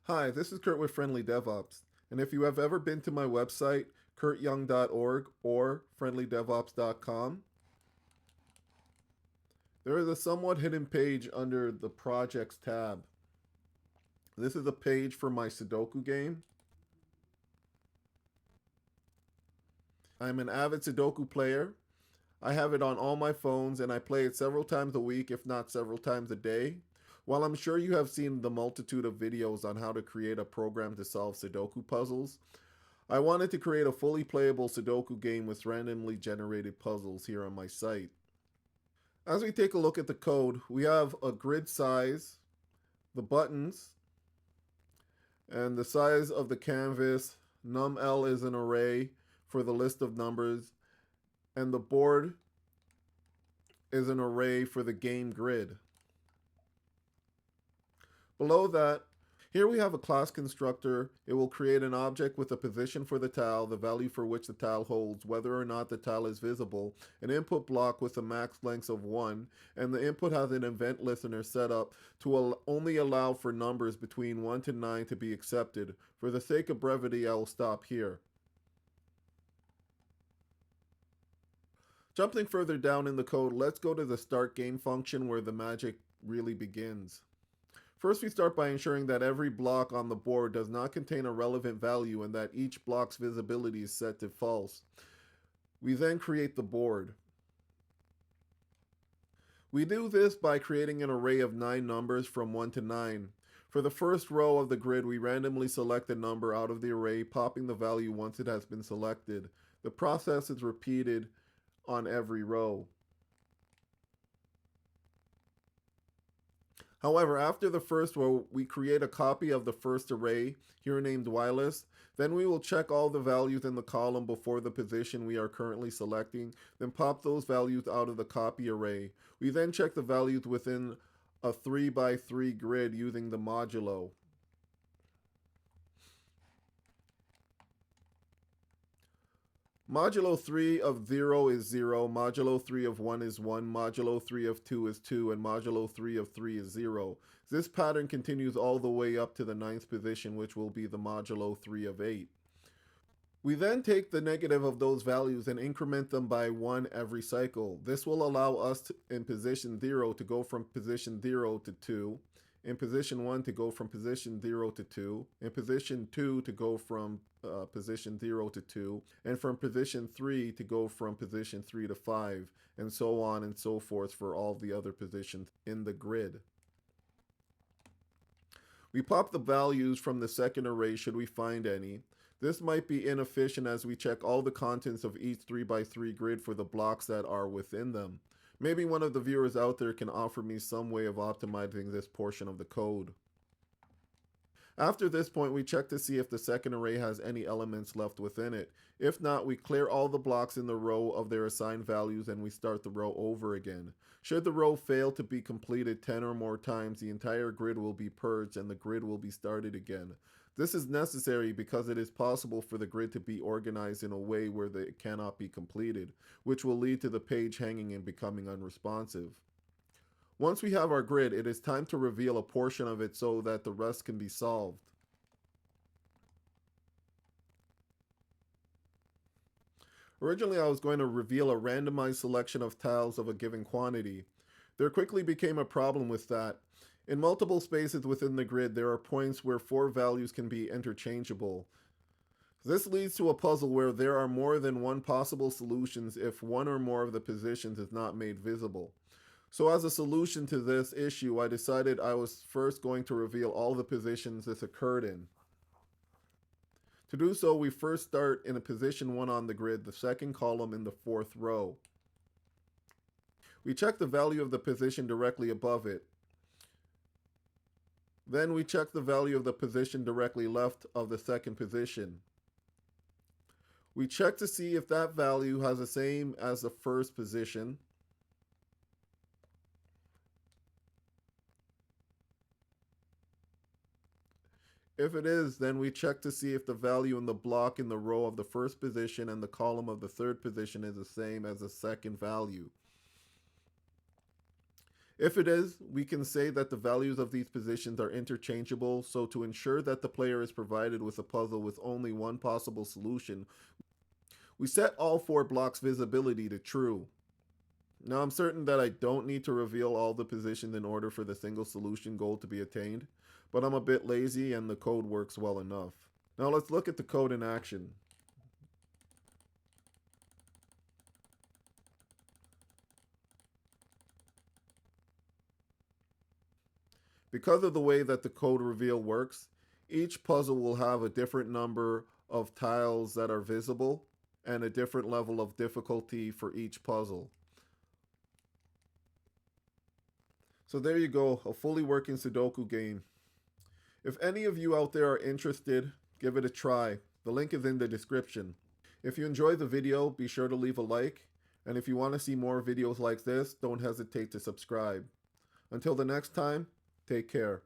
Hi, this is Kurt with Friendly DevOps. And if you have ever been to my website, kurtyoung.org or friendlydevops.com, there is a somewhat hidden page under the Projects tab. This is a page for my Sudoku game. I'm an avid Sudoku player. I have it on all my phones and I play it several times a week, if not several times a day. While I'm sure you have seen the multitude of videos on how to create a program to solve Sudoku puzzles, I wanted to create a fully playable Sudoku game with randomly generated puzzles here on my site. As we take a look at the code, we have a grid size, the buttons, and the size of the canvas. Num_L is an array for the list of numbers, and the board is an array for the game grid. Below that, here we have a class constructor. It will create an object with a position for the tile, the value for which the tile holds, whether or not the tile is visible, an input block with a max length of 1, and the input has an event listener set up to only allow for numbers between 1 to 9 to be accepted. For the sake of brevity, I will stop here. Jumping further down in the code, let's go to the start game function where the magic really begins. First, we start by ensuring that every block on the board does not contain a relevant value and that each block's visibility is set to false. We then create the board. We do this by creating an array of 9 numbers from 1 to 9. For the first row of the grid, we randomly select a number out of the array, popping the value once it has been selected. The process is repeated on every row. However, after the first row, we create a copy of the first array, here named Y-list. Then we will check all the values in the column before the position we are currently selecting, then pop those values out of the copy array. We then check the values within a 3x3 grid using the modulo. Modulo 3 of 0 is 0, modulo 3 of 1 is 1, modulo 3 of 2 is 2, and modulo 3 of 3 is 0. This pattern continues all the way up to the 9th position, which will be the modulo 3 of 8. We then take the negative of those values and increment them by 1 every cycle. This will allow us in position 0 to go from position 0 to 2, in position 1 to go from position 0 to 2, in position 2 to go from position 0 to 2, and from position 3 to go from position 3 to 5, and so on and so forth for all the other positions in the grid. We pop the values from the second array should we find any. This might be inefficient as we check all the contents of each 3x3 grid for the blocks that are within them. Maybe one of the viewers out there can offer me some way of optimizing this portion of the code. After this point, we check to see if the second array has any elements left within it. If not, we clear all the blocks in the row of their assigned values and we start the row over again. Should the row fail to be completed 10 or more times, the entire grid will be purged and the grid will be started again. This is necessary because it is possible for the grid to be organized in a way where it cannot be completed, which will lead to the page hanging and becoming unresponsive. Once we have our grid, it is time to reveal a portion of it so that the rest can be solved. Originally, I was going to reveal a randomized selection of tiles of a given quantity. There quickly became a problem with that. In multiple spaces within the grid, there are points where 4 values can be interchangeable. This leads to a puzzle where there are more than one possible solutions if one or more of the positions is not made visible. So as a solution to this issue, I decided I was first going to reveal all the positions this occurred in. To do so, we first start in a position 1 on the grid, the second column in the 4th row. We check the value of the position directly above it. Then we check the value of the position directly left of the second position. We check to see if that value has the same as the first position. If it is, then we check to see if the value in the block in the row of the first position and the column of the third position is the same as the second value. If it is, we can say that the values of these positions are interchangeable, so to ensure that the player is provided with a puzzle with only one possible solution, we set all 4 blocks visibility to true. Now I'm certain that I don't need to reveal all the positions in order for the single solution goal to be attained, but I'm a bit lazy and the code works well enough. Now let's look at the code in action. Because of the way that the code reveal works, each puzzle will have a different number of tiles that are visible and a different level of difficulty for each puzzle. So there you go, a fully working Sudoku game. If any of you out there are interested, give it a try. The link is in the description. If you enjoyed the video, be sure to leave a like. And if you want to see more videos like this, don't hesitate to subscribe. Until the next time, take care.